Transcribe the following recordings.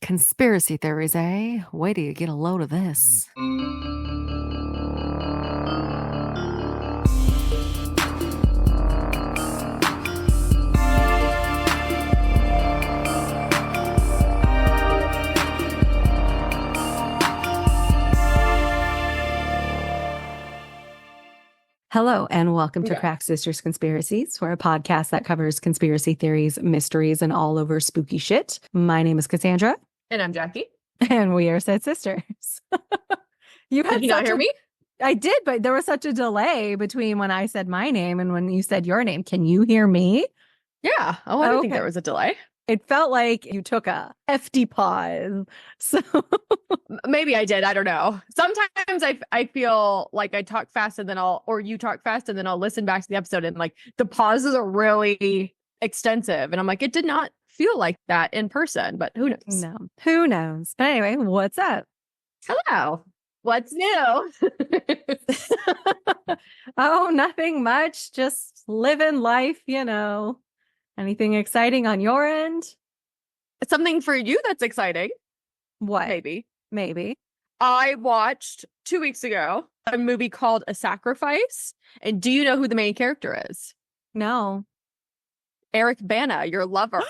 Conspiracy theories, eh? Wait till you get a load of this. Hello, and welcome to Crack Sisters Conspiracies. We're a podcast that covers conspiracy theories, mysteries, and all over spooky shit. My name is Cassandra. And I'm Jackie. And we are said sisters. Did you not hear me? I did, but there was such a delay between when I said my name and when you said your name. Can you hear me? Yeah. Oh, I didn't think there was a delay. It felt like you took a hefty pause. So maybe I did. I don't know. Sometimes I feel like I talk fast and then or you talk fast and then I'll listen back to the episode and like the pauses are really extensive. And I'm like, it did not feel like that in person, but who knows? No, who knows? But anyway, what's up? Hello. What's new? Oh, nothing much. Just living life, you know. Anything exciting on your end? Something for you that's exciting. What? Maybe. I watched 2 weeks ago a movie called A Sacrifice. And do you know who the main character is? No. Eric Bana, your lover.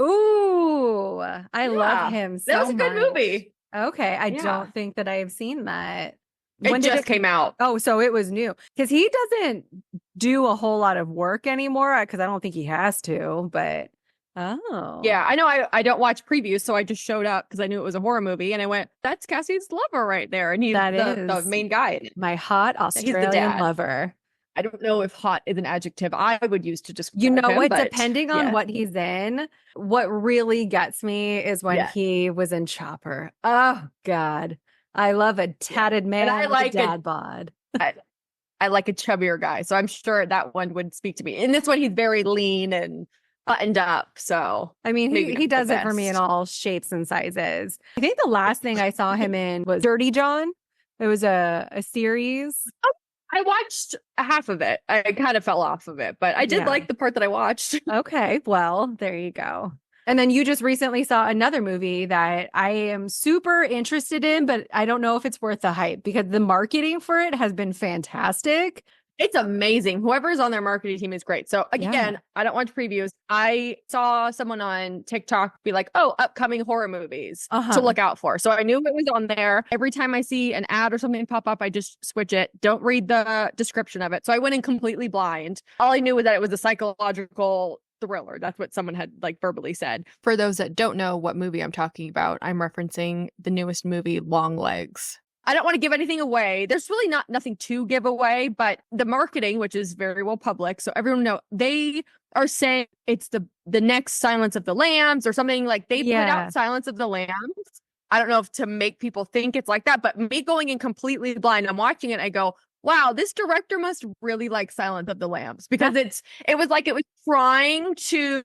Ooh, I love him so much. That was a good movie. Okay, I don't think that I have seen that. When did it came out? Oh, so it was new. Because he doesn't do a whole lot of work anymore, because I don't think he has to, but yeah, I know I don't watch previews, so I just showed up because I knew it was a horror movie, and I went, that's Cassie's lover right there, and he's the main guy. My hot Australian lover. I don't know if hot is an adjective I would use to describe him. You know what? But, depending on what he's in, what really gets me is when he was in Chopper. Oh, God. I love a tatted man with a dad bod. I like a chubbier guy, so I'm sure that one would speak to me. In this one, he's very lean and buttoned up. So, I mean, he does it for me in all shapes and sizes. I think the last thing I saw him in was Dirty John. It was a series. I watched half of it. I kind of fell off of it, but I did like the part that I watched. Okay, well, there you go. And then you just recently saw another movie that I am super interested in, but I don't know if it's worth the hype because the marketing for it has been fantastic. It's amazing. Whoever's on their marketing team is great. So again, I don't watch previews. I saw someone on TikTok be like, oh, upcoming horror movies to look out for. So I knew it was on there. Every time I see an ad or something pop up, I just switch it. Don't read the description of it. So I went in completely blind. All I knew was that it was a psychological thriller. That's what someone had like verbally said. For those that don't know what movie I'm talking about, I'm referencing the newest movie, Longlegs. I don't want to give anything away. There's really nothing to give away, but the marketing, which is very well public, so everyone know, they are saying it's the next Silence of the Lambs or something. Like they put out Silence of the Lambs. I don't know if to make people think it's like that, but me going in completely blind, I'm watching it, I go, wow, this director must really like Silence of the Lambs because it was like it was trying to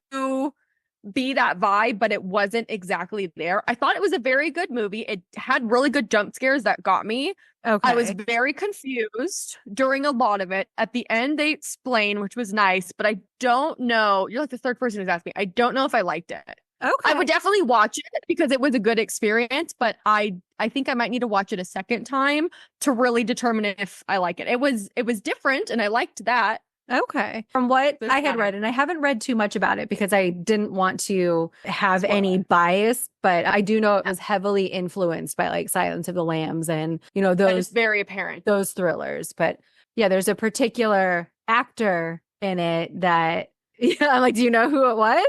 be that vibe, but it wasn't exactly there. I thought it was a very good movie. It had really good jump scares that got me. Okay. I was very confused during a lot of it. At the end, they explain, which was nice, but I don't know. You're like the third person who's asked me. I don't know if I liked it. Okay. I would definitely watch it because it was a good experience, but I think I might need to watch it a second time to really determine if I like it. It was different and I liked that. Okay. From what I had read, and I haven't read too much about it because I didn't want to have any bias, but I do know it was heavily influenced by like Silence of the Lambs and, you know, those very apparent, those thrillers. But yeah, there's a particular actor in it that I'm like, do you know who it was?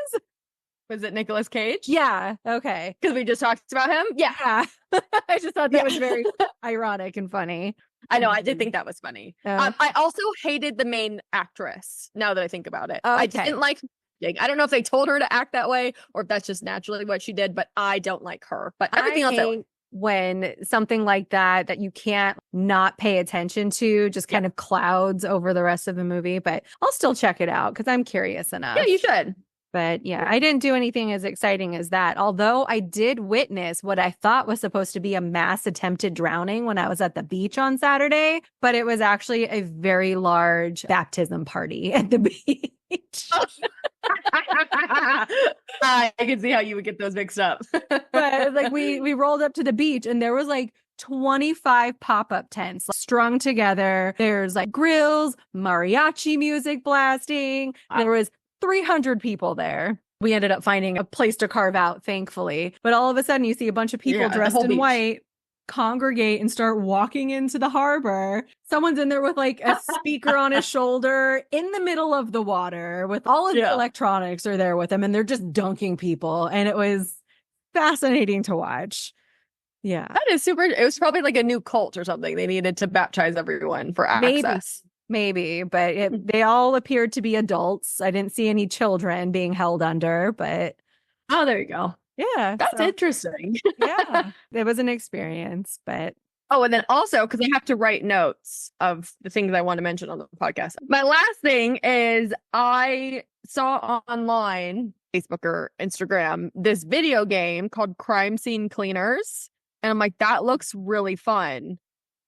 Was it Nicolas Cage? Yeah. Okay. Because we just talked about him. Yeah. I just thought that was very ironic and funny. I know. I did think that was funny. I also hated the main actress now that I think about it. Okay. I didn't like I don't know if they told her to act that way or if that's just naturally what she did, but I don't like her. But everything else when something like that you can't not pay attention to just kind of clouds over the rest of the movie. But I'll still check it out because I'm curious enough. Yeah, you should. But yeah, I didn't do anything as exciting as that. Although I did witness what I thought was supposed to be a mass attempted drowning when I was at the beach on Saturday, but it was actually a very large baptism party at the beach. I can see how you would get those mixed up. But like we rolled up to the beach and there was like 25 pop-up tents strung together. There's like grills, mariachi music blasting. There was 300 people there. We ended up finding a place to carve out, thankfully. But all of a sudden you see a bunch of people dressed in white congregate and start walking into the harbor. Someone's in there with like a speaker on his shoulder in the middle of the water with all of the electronics are there with them, and they're just dunking people. And it was fascinating to watch. Yeah. That is super. It was probably like a new cult or something. They needed to baptize everyone for access. Maybe, but they all appeared to be adults. I didn't see any children being held under, but. Oh, there you go. Yeah. That's interesting. Yeah. It was an experience, but. Oh, and then also, because I have to write notes of the things I want to mention on the podcast. My last thing is I saw online, Facebook or Instagram, this video game called Crime Scene Cleaners. And I'm like, that looks really fun.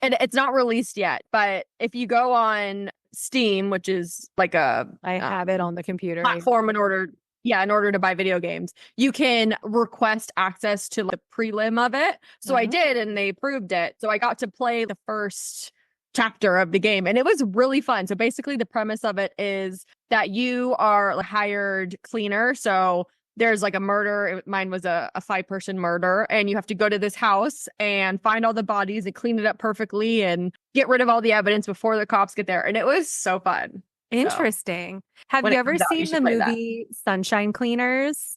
And it's not released yet, but if you go on Steam, which is like I have it on the computer platform in order to buy video games, you can request access to the prelim of it. So I did, and they approved it. So I got to play the first chapter of the game, and it was really fun. So basically the premise of it is that you are a hired cleaner. So there's like a murder. Mine was a 5-person murder, and you have to go to this house and find all the bodies and clean it up perfectly and get rid of all the evidence before the cops get there. And it was so fun. Interesting. Have you ever seen the movie Sunshine Cleaners?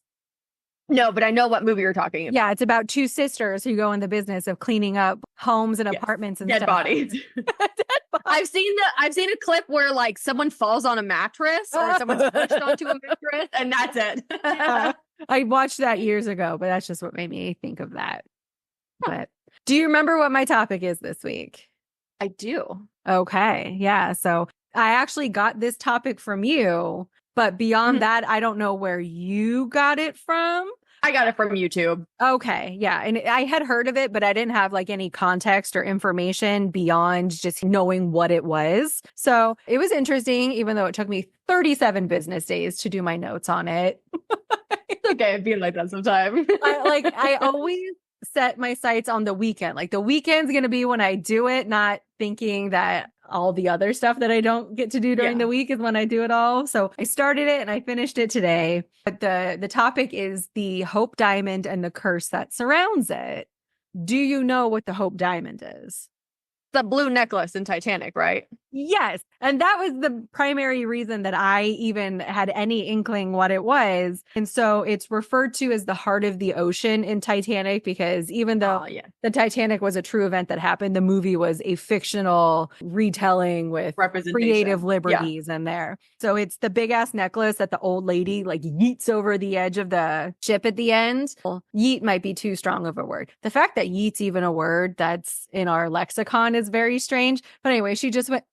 No, but I know what movie you're talking about. Yeah, it's about 2 sisters who go in the business of cleaning up homes and apartments and dead stuff. Bodies. Dead bodies. I've seen a clip where like someone falls on a mattress or someone's pushed onto a mattress, and that's it. Yeah. I watched that years ago, but that's just what made me think of that. But do you remember what my topic is this week? I do. Okay. Yeah. So I actually got this topic from you, but beyond that, I don't know where you got it from. I got it from YouTube. Okay. Yeah. And I had heard of it, but I didn't have like any context or information beyond just knowing what it was. So it was interesting, even though it took me 37 business days to do my notes on it. It's okay. I feel like that sometimes. I always set my sights on the weekend. Like the weekend's going to be when I do it, not thinking that all the other stuff that I don't get to do during the week is when I do it all. So I started it and I finished it today. But the topic is the Hope Diamond and the curse that surrounds it. Do you know what the Hope Diamond is? The blue necklace in Titanic, right? Yes. And that was the primary reason that I even had any inkling what it was. And so it's referred to as the heart of the ocean in Titanic, because even though the Titanic was a true event that happened, the movie was a fictional retelling with creative liberties in there. So it's the big ass necklace that the old lady like yeets over the edge of the ship at the end. Well, yeet might be too strong of a word. The fact that yeet's even a word that's in our lexicon is very strange. But anyway, she just went,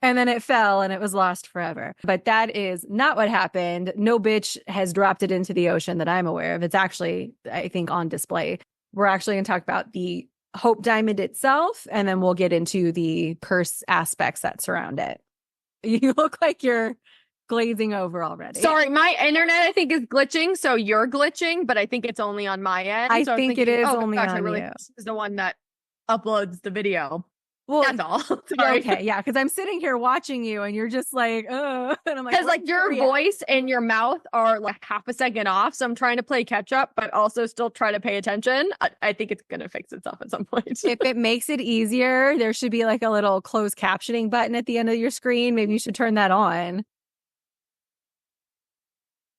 and then it fell and it was lost forever. But that is not what happened. No bitch has dropped it into the ocean that I'm aware of. It's actually, I think, on display. We're actually going to talk about the Hope Diamond itself, and then we'll get into the curse aspects that surround it. You look like you're glazing over already. Sorry, my internet I think is glitching, so you're glitching, but I think it's only on my end. I think it is only on you. This is the one that uploads the video. Well, that's all. Sorry. Okay, yeah, because I'm sitting here watching you, and you're just like, oh, and I'm like, because like your voice and your mouth are like half a second off, so I'm trying to play catch up, but also still try to pay attention. I think it's gonna fix itself at some point. If it makes it easier, there should be like a little closed captioning button at the end of your screen. Maybe you should turn that on.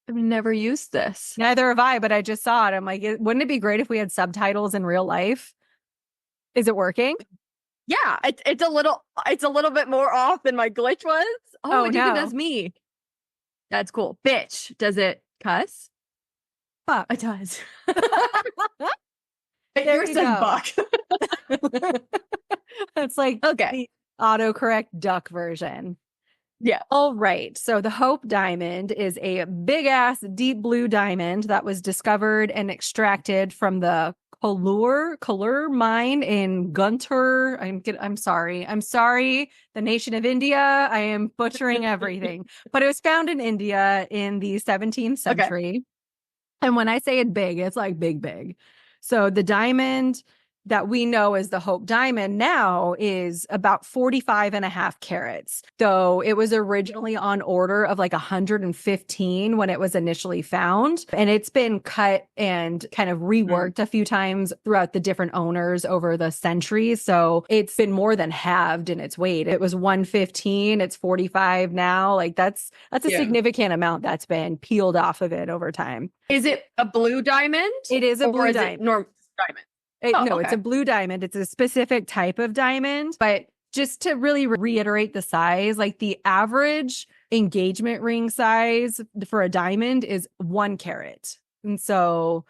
I've never used this. Neither have I, but I just saw it. I'm like, wouldn't it be great if we had subtitles in real life? Is it working? Yeah, it's a little bit more off than my glitch was. Oh, it even does me. That's cool. Bitch, does it cuss? Fuck. It does. There you said buck. It's like the autocorrect duck version. Yeah. All right. So the Hope Diamond is a big ass deep blue diamond that was discovered and extracted from the Kollur mine in Guntur. I'm sorry. The nation of India. I am butchering everything. But it was found in India in the 17th century. And when I say it big, it's like big, big. So the diamond that we know as the Hope Diamond now is about 45 and a half carats, though it was originally on order of like 115 when it was initially found. And it's been cut and kind of reworked a few times throughout the different owners over the centuries. So it's been more than halved in its weight. It was 115, it's 45 now. Like that's a significant amount that's been peeled off of it over time. Is it a blue diamond? It is a blue diamond. Normal diamond. No, okay. It's a blue diamond. It's a specific type of diamond. But just to really reiterate the size, like the average engagement ring size for a diamond is 1 carat. And so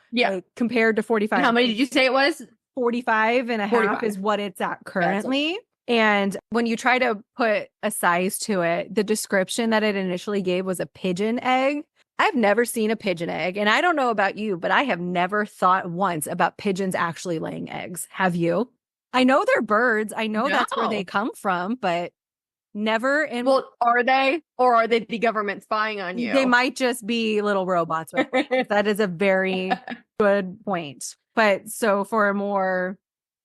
compared to 45. And how many did you say it was? 45 and a half is what it's at currently. And when you try to put a size to it, the description that it initially gave was a pigeon egg. I've never seen a pigeon egg, and I don't know about you, but I have never thought once about pigeons actually laying eggs. Have you? I know they're birds. I know that's where they come from, but never. Well, are they? Or are they the government spying on you? They might just be little robots. That is a very good point. But so for a more,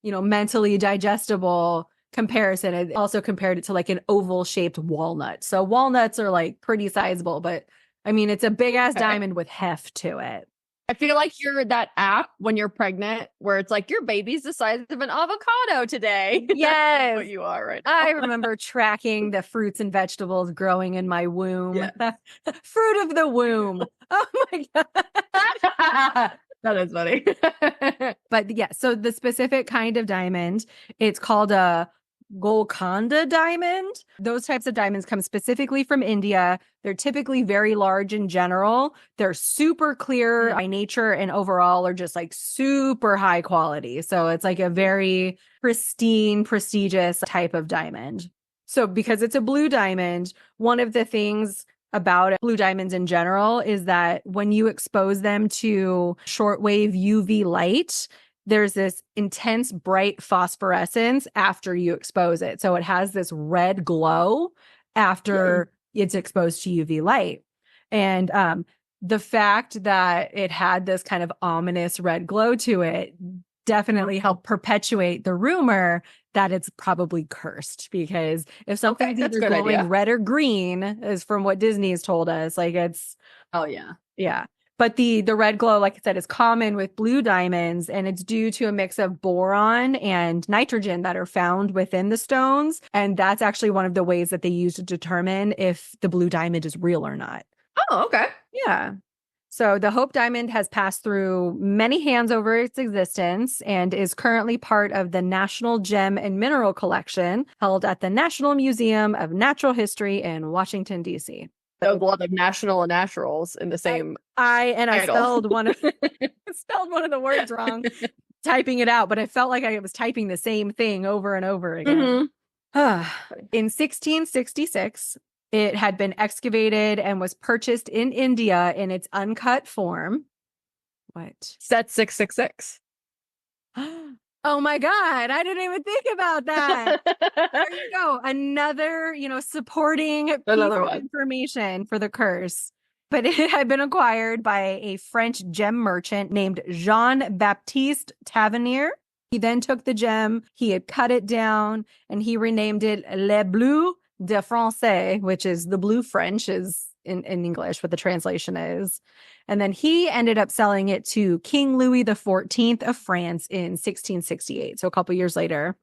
mentally digestible comparison, it also compared it to like an oval shaped walnut. So walnuts are like pretty sizable, but I mean, it's a big ass diamond with heft to it. I feel like you're that app when you're pregnant where it's like your baby's the size of an avocado today. Yes. That's what you are right now. I remember tracking the fruits and vegetables growing in my womb. Yeah. Fruit of the womb. Oh my God. That is funny. But yeah, so the specific kind of diamond, it's called a Golconda diamond. Those types of diamonds come specifically from India. They're typically very large in general. They're super clear by nature and overall are just like super high quality. So it's like a very pristine, prestigious type of diamond. So because it's a blue diamond, one of the things about blue diamonds in general is that when you expose them to shortwave UV light, there's this intense bright phosphorescence after you expose it. So it has this red glow after it's exposed to UV light. And the fact that it had this kind of ominous red glow to it definitely helped perpetuate the rumor that it's probably cursed, because if something's either glowing red or green, is from what Disney has told us, like it's... Oh, yeah. Yeah. But the red glow, like I said, is common with blue diamonds, and it's due to a mix of boron and nitrogen that are found within the stones. And that's actually one of the ways that they use to determine if the blue diamond is real or not. Oh, okay. Yeah. So the Hope Diamond has passed through many hands over its existence and is currently part of the National Gem and Mineral Collection held at the National Museum of Natural History in Washington, D.C. There was a lot of national and naturals in the same. I spelled one of the words wrong typing it out, but I felt like I was typing the same thing over and over again. Mm-hmm. In 1666, it had been excavated and was purchased in India in its uncut form. What? That's 666. Oh my God, I didn't even think about that. There you go. Another, supporting piece of information for the curse. But it had been acquired by a French gem merchant named Jean-Baptiste Tavernier. He then took the gem, he had cut it down, and he renamed it Le Bleu de Francais, which is the blue French is in English, what the translation is. And then he ended up selling it to King Louis XIV of France in 1668, so a couple years later.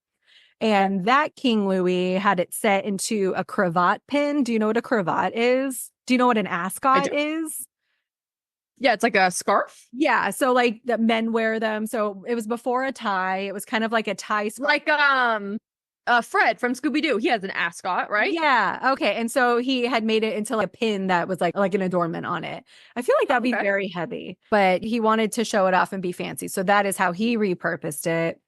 And that King Louis had it set into a cravat pin. Do you know what a cravat is? Do you know what an ascot is? Yeah, it's like a scarf. Yeah, so like the men wear them. So it was before a tie. It was kind of like a tie. Like Fred from Scooby-Doo, he has an ascot, right? Yeah. Okay. And so he had made it into like a pin that was like an adornment on it. I feel like that'd be very heavy, but he wanted to show it off and be fancy. So that is how he repurposed it.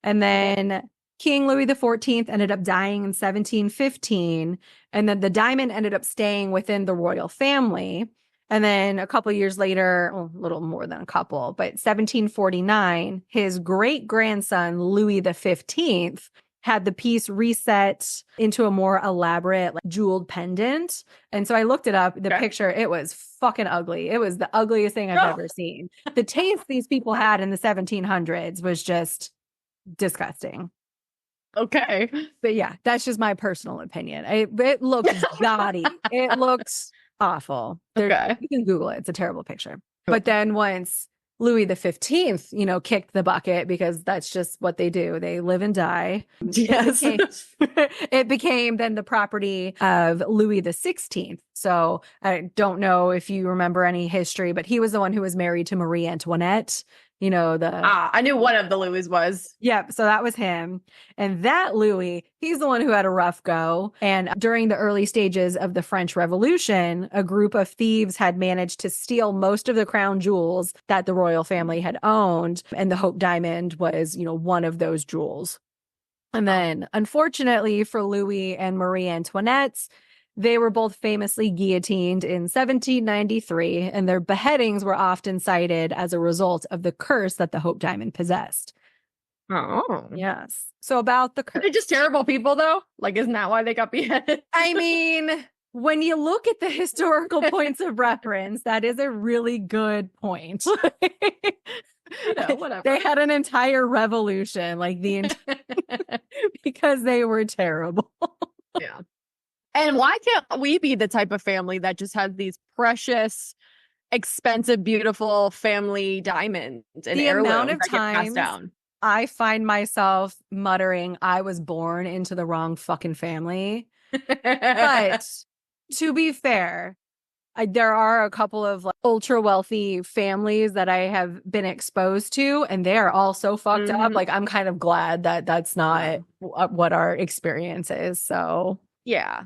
And then King Louis XIV ended up dying in 1715. And then the diamond ended up staying within the royal family. And then a couple years later, a little more than a couple, but 1749, his great grandson, Louis XV, had the piece reset into a more elaborate like, jeweled pendant. And so I looked it up, the picture, it was fucking ugly. It was the ugliest thing I've ever seen. The taste these people had in the 1700s was just disgusting. Okay. But yeah, that's just my personal opinion. It looks gaudy. It looks awful. You can Google it. It's a terrible picture. But then once Louis the 15th, kicked the bucket because that's just what they do. They live and die. Yes. It became then the property of Louis the 16th. So I don't know if you remember any history, but he was the one who was married to Marie Antoinette. I knew one of the Louis was. Yep. So that was him. And that Louis, he's the one who had a rough go. And during the early stages of the French Revolution, a group of thieves had managed to steal most of the crown jewels that the royal family had owned. And the Hope Diamond was, one of those jewels. And then unfortunately for Louis and Marie Antoinette, they were both famously guillotined in 1793, and their beheadings were often cited as a result of the curse that the Hope Diamond possessed. Oh. Yes. So about the curse. Are they just terrible people, though? Like, isn't that why they got beheaded? I mean, when you look at the historical points of reference, that is a really good point. Whatever. They had an entire revolution, because they were terrible. Yeah. And why can't we be the type of family that just has these precious, expensive, beautiful family diamonds and the amount of that get passed times down? I find myself muttering, I was born into the wrong fucking family. But to be fair, there are a couple of ultra wealthy families that I have been exposed to, and they are all so fucked up. Like, I'm kind of glad that that's not what our experience is. So, yeah.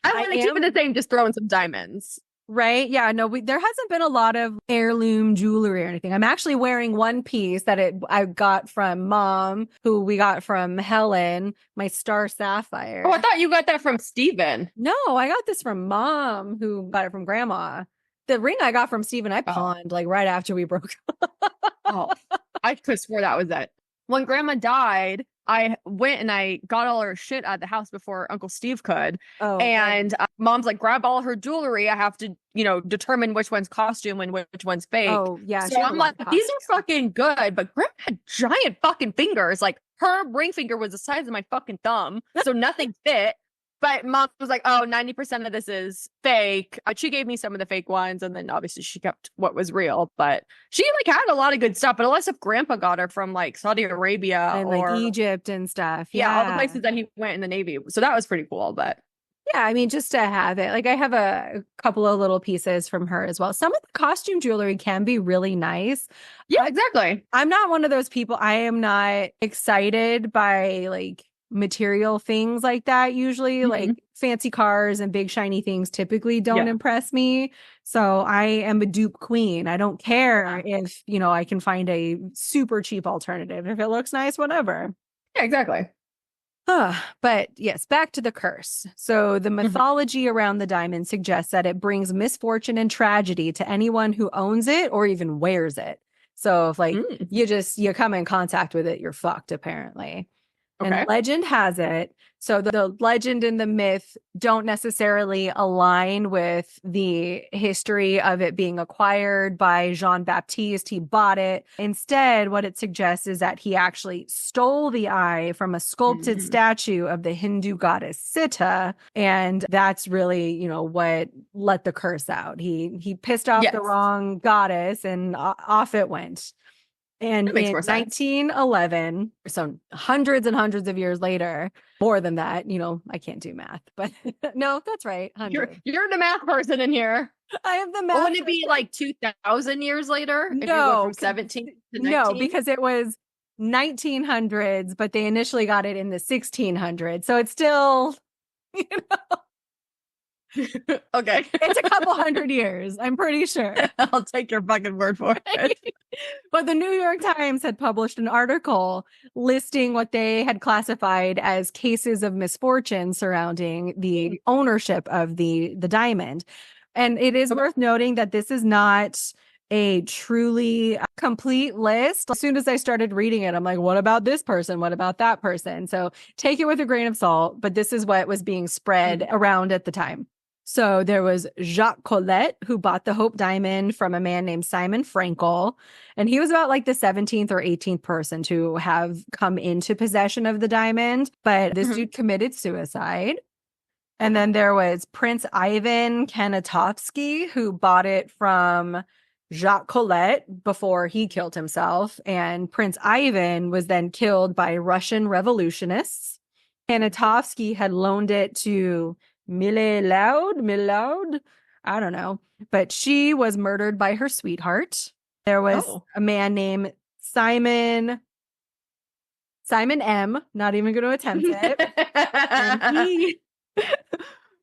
I want to keep it the same, just throwing some diamonds. Right? Yeah, no, there hasn't been a lot of heirloom jewelry or anything. I'm actually wearing one piece that I got from Mom, who we got from Helen, my star sapphire. Oh, I thought you got that from Steven. No, I got this from Mom, who got it from Grandma. The ring I got from Steven, I pawned right after we broke up. I could swear that was it. When Grandma died, I went and I got all her shit out of the house before Uncle Steve could. And Mom's like, grab all her jewelry. I have to, determine which one's costume and which one's fake. Oh, yeah. So I'm like, these are fucking good. But Grandma had giant fucking fingers. Like, her ring finger was the size of my fucking thumb. So nothing fit. But Mom was like, 90% of this is fake. She gave me some of the fake ones. And then obviously she kept what was real. But she had a lot of good stuff. But a lot of stuff Grandpa got her from Saudi Arabia and Egypt and stuff. Yeah, all the places that he went in the Navy. So that was pretty cool. But yeah, I mean, just to have it. I have a couple of little pieces from her as well. Some of the costume jewelry can be really nice. Yeah, exactly. I'm not one of those people. I am not excited by material things like that usually. Fancy cars and big shiny things typically don't impress me. So I am a dupe queen. I don't care if I can find a super cheap alternative. If it looks nice, whatever. Yeah, exactly. But yes, back to the curse. So the mythology around the diamond suggests that it brings misfortune and tragedy to anyone who owns it or even wears it. So if you come in contact with it, you're fucked, apparently. Okay. And legend has it. So the legend and the myth don't necessarily align with the history of it being acquired by Jean-Baptiste. He bought it. Instead, what it suggests is that he actually stole the eye from a sculpted statue of the Hindu goddess Sita. And that's really, what let the curse out. He pissed off the wrong goddess and off it went. And in 1911, so hundreds and hundreds of years later, more than that, I can't do math, but no, that's right. You're the math person in here. I am the math. Wouldn't it be 2,000 years later? No, if you go from 17 to 19? No, because it was 1900s, but they initially got it in the 1600s. So it's still, Okay. It's a couple hundred years, I'm pretty sure. I'll take your fucking word for it. But the New York Times had published an article listing what they had classified as cases of misfortune surrounding the ownership of the diamond. And it is worth noting that this is not a truly complete list. As soon as I started reading it, I'm like, what about this person? What about that person? So take it with a grain of salt, but this is what was being spread around at the time. So there was Jacques Collet, who bought the Hope Diamond from a man named Simon Frankel. And he was about like the 17th or 18th person to have come into possession of the diamond. But this dude committed suicide. And then there was Prince Ivan Kanatovsky, who bought it from Jacques Collet before he killed himself. And Prince Ivan was then killed by Russian revolutionists. Kanatovsky had loaned it to Milaud, I don't know, but she was murdered by her sweetheart. There was a man named Simon M, not even going to attempt it.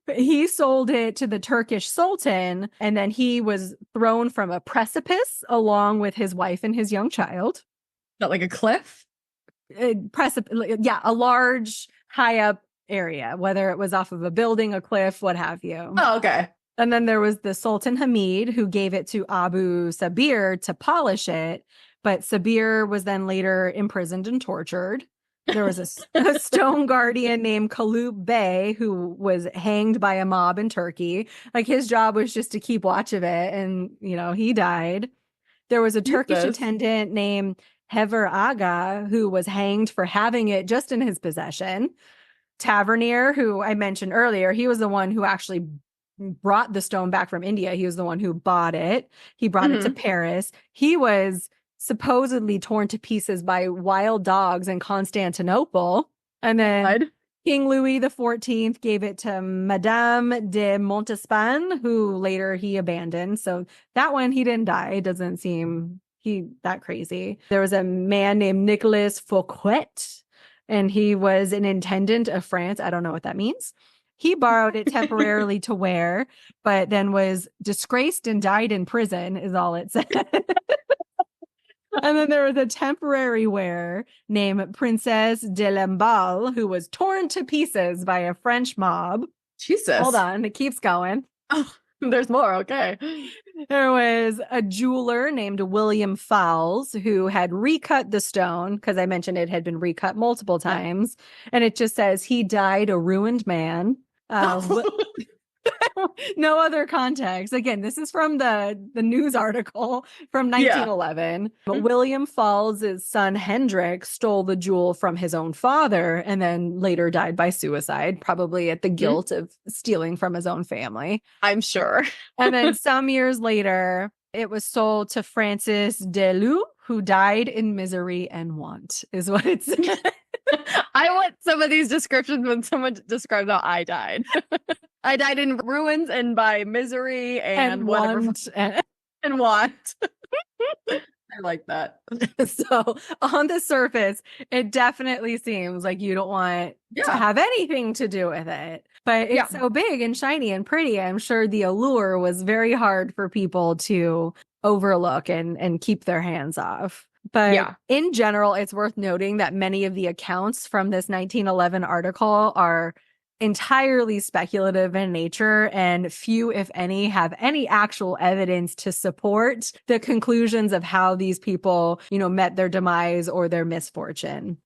And he sold it to the Turkish Sultan, and then he was thrown from a precipice along with his wife and his young child. Not like a cliff? Yeah, a large, high up area, whether it was off of a building, a cliff, what have you. Oh, okay. And then there was the Sultan Hamid, who gave it to Abu Sabir to polish it, but Sabir was then later imprisoned and tortured. There was a stone guardian named Kalub Bey who was hanged by a mob in Turkey. Like, his job was just to keep watch of it, and he died. There was a Turkish attendant named Hever Aga who was hanged for having it just in his possession. Tavernier, who I mentioned earlier, he was the one who actually brought the stone back from India. He was the one who bought it. He brought it to Paris. He was supposedly torn to pieces by wild dogs in Constantinople. And then King Louis XIV gave it to Madame de Montespan, who later he abandoned. So that one, he didn't die. It doesn't seem that crazy. There was a man named Nicolas Fouquet, and he was an intendant of France. I don't know what that means. He borrowed it temporarily to wear, but then was disgraced and died in prison, is all it said. And then there was a temporary wearer named Princess de Lamballe, who was torn to pieces by a French mob. Jesus. Hold on, it keeps going. Oh, there's more. Okay. There was a jeweler named William Fowles who had recut the stone, because I mentioned it had been recut multiple times. And it just says he died a ruined man. No other context. Again, this is from the news article from 1911. But William Falls' son Hendrik stole the jewel from his own father and then later died by suicide, probably at the guilt of stealing from his own family. I'm sure. And then some years later, it was sold to Francis Delou, who died in misery and want, is what it said. I want some of these descriptions when someone describes how I died. I died in ruins and by misery and whatever. And want. I like that. So on the surface, it definitely seems like you don't want to have anything to do with it. But it's so big and shiny and pretty. I'm sure the allure was very hard for people to overlook and keep their hands off. But in general, it's worth noting that many of the accounts from this 1911 article are entirely speculative in nature, and few, if any, have any actual evidence to support the conclusions of how these people, met their demise or their misfortune.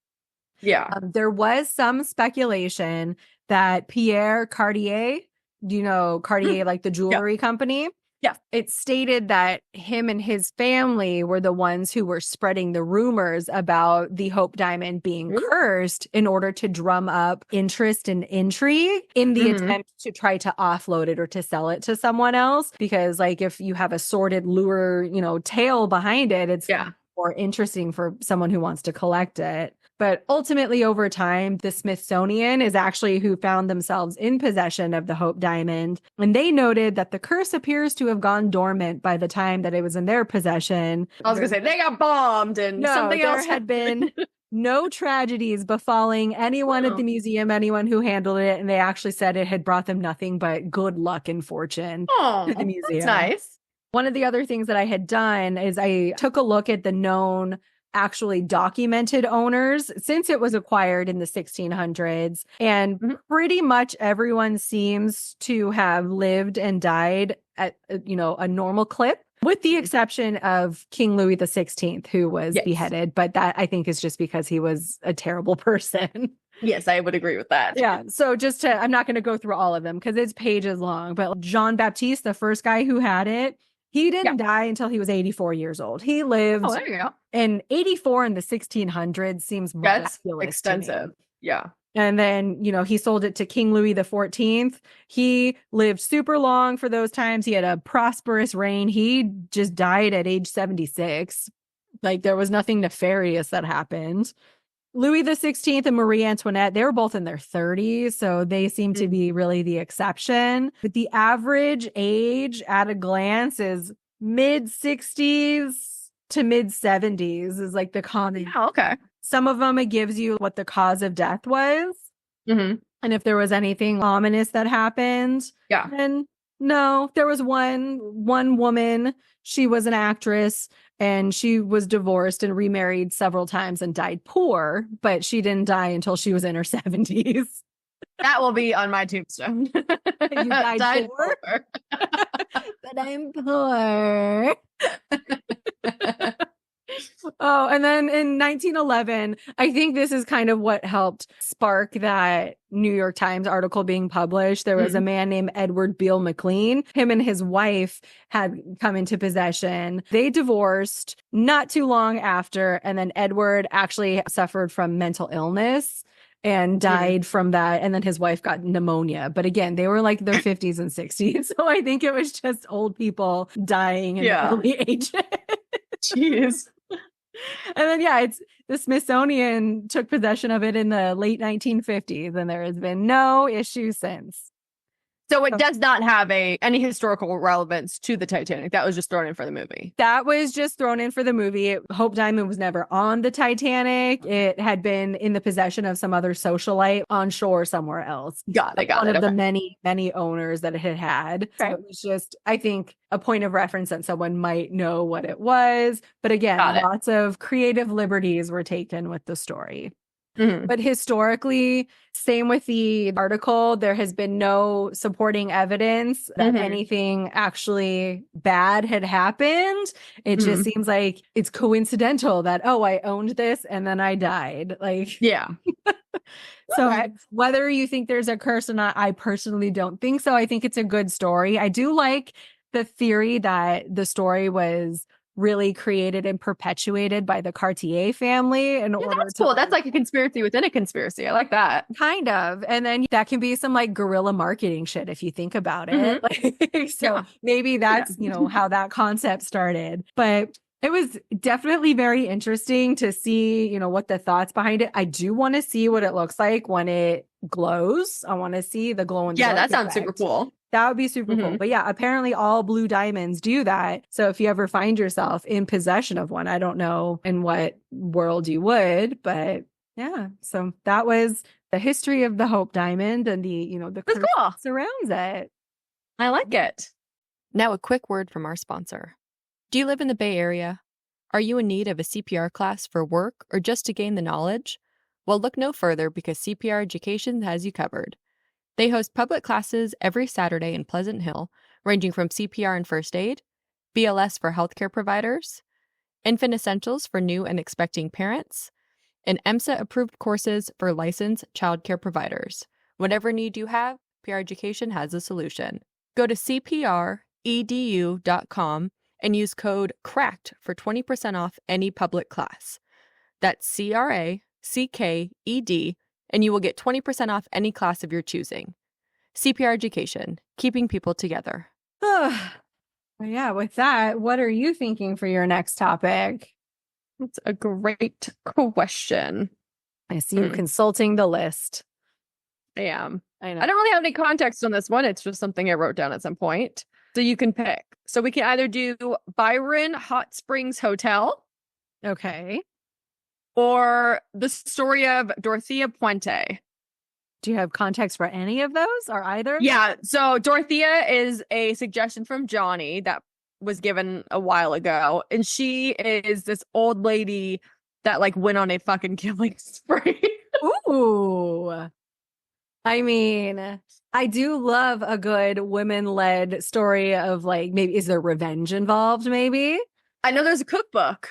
There was some speculation that Pierre Cartier, Cartier, like the jewelry company? Yeah. It stated that him and his family were the ones who were spreading the rumors about the Hope Diamond being cursed in order to drum up interest and intrigue in the attempt to try to offload it or to sell it to someone else. Because if you have a sordid lure, tale behind it, it's more interesting for someone who wants to collect it. But ultimately, over time, the Smithsonian is actually who found themselves in possession of the Hope Diamond. And they noted that the curse appears to have gone dormant by the time that it was in their possession. I was going to say, they got bombed and something else had been no tragedies befalling anyone at the museum, anyone who handled it. And they actually said it had brought them nothing but good luck and fortune to the museum. That's nice. One of the other things that I had done is I took a look at the known actually documented owners since it was acquired in the 1600s. And pretty much everyone seems to have lived and died at, a normal clip. With the exception of King Louis XVI, who was beheaded, but that I think is just because he was a terrible person. Yes, I would agree with that. Yeah. So I'm not going to go through all of them because it's pages long, but Jean Baptiste, the first guy who had it, he didn't die until he was 84 years old. He lived. Oh, there you go. And 84 in the 1600s seems that's ridiculous. Expensive. Yeah. And then, he sold it to King Louis XIV. He lived super long for those times. He had a prosperous reign. He just died at age 76. Like there was nothing nefarious that happened. Louis XVI and Marie Antoinette, they were both in their 30s, so they seem to be really the exception. But the average age at a glance is mid 60s to mid 70s is like the common. Oh, okay. Some of them, it gives you what the cause of death was. Mm-hmm. And if there was anything ominous that happened. Yeah. And no, there was one woman, she was an actress and she was divorced and remarried several times and died poor, but she didn't die until she was in her 70s. That will be on my tombstone. You died poor? But I'm poor. Oh, and then in 1911, I think this is kind of what helped spark that New York Times article being published. There was a man named Edward Beale McLean. Him and his wife had come into possession. They divorced not too long after, and then Edward actually suffered from mental illness and died from that. And then his wife got pneumonia. But again, they were like their 50s and 60s. So I think it was just old people dying in early ages. Jeez. And then, it's the Smithsonian took possession of it in the late 1950s, and there has been no issue since. So it does not have any historical relevance to the Titanic. That was just thrown in for the movie. That was just thrown in for the movie. Hope Diamond was never on the Titanic. It had been in the possession of some other socialite on shore somewhere else. Got it. One of the many, many owners that it had had. Okay. So it was just, I think, a point of reference that someone might know what it was. But again, lots of creative liberties were taken with the story. Mm-hmm. But historically, same with the article, there has been no supporting evidence that anything actually bad had happened. It just seems like it's coincidental that, I owned this and then I died. Like, yeah. So whether you think there's a curse or not, I personally don't think so. I think it's a good story. I do like the theory that the story was really created and perpetuated by the Cartier family in order that's cool. That's like a conspiracy within a conspiracy. I like that. Kind of. And then that can be some like guerrilla marketing shit if you think about it. Maybe that's, how that concept started. But it was definitely very interesting to see, what the thoughts behind it. I do want to see what it looks like when it glows. I want to see the glow in the dark that sounds super cool. That would be super cool. But apparently all blue diamonds do that. So if you ever find yourself in possession of one, I don't know in what world you would, but so that was the history of the Hope Diamond and the curse that surrounds it. I like it. Now a quick word from our sponsor. Do you live in the Bay Area? Are you in need of a CPR class for work or just to gain the knowledge? Well, look no further because CPR Education has you covered. They host public classes every Saturday in Pleasant Hill, ranging from CPR and first aid, BLS for healthcare providers, infant essentials for new and expecting parents, and EMSA-approved courses for licensed childcare providers. Whatever need you have, PR Education has a solution. Go to cpredu.com and use code CRACKED for 20% off any public class. That's CRACKED, and you will get 20% off any class of your choosing. CPR Education, keeping people together. With that, what are you thinking for your next topic? That's a great question. I see you consulting the list. I am. I know. I don't really have any context on this one. It's just something I wrote down at some point. So you can pick. So we can either do Byron Hot Springs Hotel. Okay. Or the story of Dorothea Puente. Do you have context for any of those or either? Yeah. So Dorothea is a suggestion from Johnny that was given a while ago. And she is this old lady that like went on a fucking killing spree. Ooh. I mean, I do love a good women-led story of like, maybe is there revenge involved? Maybe. I know there's a cookbook.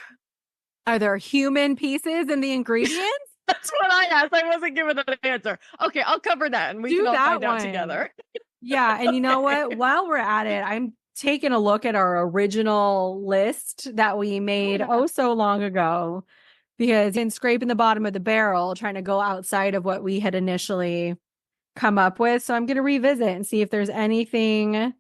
Are there human pieces in the ingredients? That's what I asked. I wasn't given an answer. Okay, I'll cover that and we can all find out together. Yeah. And you know what? While we're at it, I'm taking a look at our original list that we made so long ago, because in scraping the bottom of the barrel, trying to go outside of what we had initially come up with. So I'm going to revisit and see if there's anything.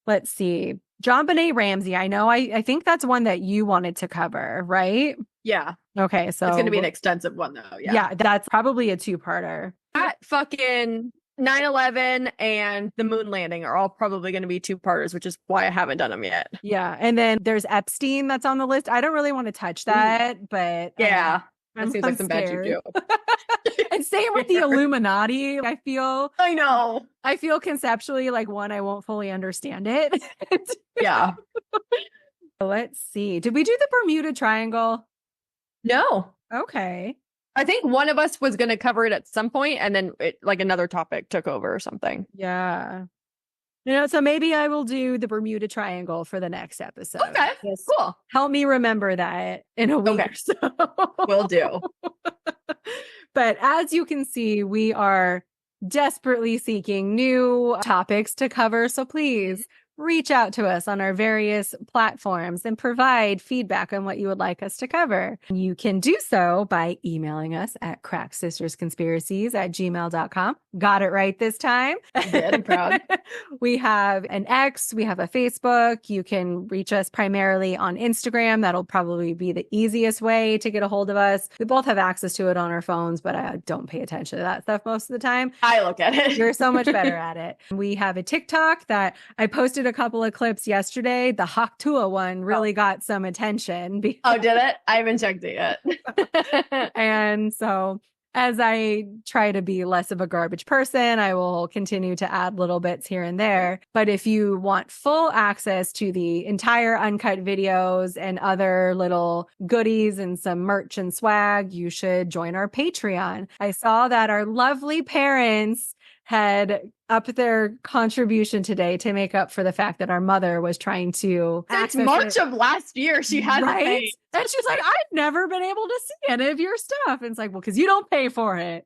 Let's see. JonBenet Ramsey. I know. I think that's one that you wanted to cover, right? Yeah. Okay. So it's going to be an extensive one though. Yeah. Yeah. That's probably a two-parter. That fucking 9/11 and the moon landing are all probably going to be two-parters, which is why I haven't done them yet. Yeah. And then there's Epstein that's on the list. I don't really want to touch that, but yeah. That seems like some bad juju. And same with the Illuminati. I feel conceptually like one, I won't fully understand it. Yeah. Let's see. Did we do the Bermuda Triangle? No. Okay. I think one of us was going to cover it at some point, and then like another topic took over or something. Yeah. So maybe I will do the Bermuda Triangle for the next episode. Okay, cool. Help me remember that in a week or so. Will do. But as you can see, we are desperately seeking new topics to cover. So please reach out to us on our various platforms and provide feedback on what you would like us to cover. You can do so by emailing us at crackssistersconspiracies@gmail.com. Got it right this time. I did. I'm proud. We have an X, we have a Facebook. You can reach us primarily on Instagram. That'll probably be the easiest way to get a hold of us. We both have access to it on our phones, but I don't pay attention to that stuff most of the time. I look at it. You're so much better at it. We have a TikTok that I posted a couple of clips yesterday. The Haktua one really got some attention. Oh, did it? I haven't checked it yet. And so as I try to be less of a garbage person, I will continue to add little bits here and there. But if you want full access to the entire uncut videos and other little goodies and some merch and swag, you should join our Patreon. I saw that our lovely parents had upped their contribution today to make up for the fact that our mother was trying to Since March of last year, she hasn't paid. And she's like, I've never been able to see any of your stuff. And it's like, well, because you don't pay for it.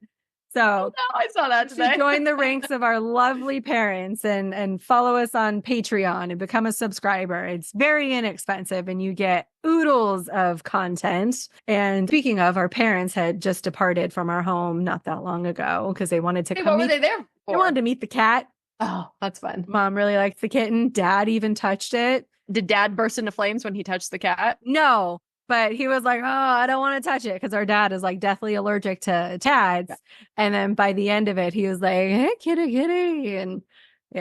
So no, I saw that today. Join the ranks of our lovely parents and follow us on Patreon and become a subscriber. It's very inexpensive and you get oodles of content. And speaking of, our parents had just departed from our home not that long ago because they wanted to come. What were they there for? They wanted to meet the cat. Oh, that's fun. Mom really liked the kitten. Dad even touched it. Did Dad burst into flames when he touched the cat? No. But he was like, oh, I don't want to touch it because our dad is like deathly allergic to tads. Yeah. And then by the end of it, he was like, hey, kitty. And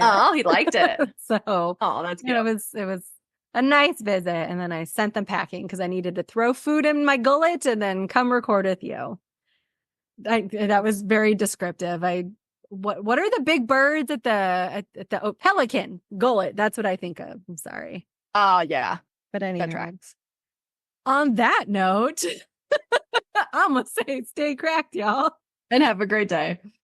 oh, he liked it. So, oh, that's good. It was a nice visit. And then I sent them packing because I needed to throw food in my gullet and then come record with you. That was very descriptive. What are the big birds at the pelican gullet? That's what I think of. I'm sorry. Oh, yeah. But anyway. That tracks. On that note, I'm going to say stay cracked, y'all. And have a great day.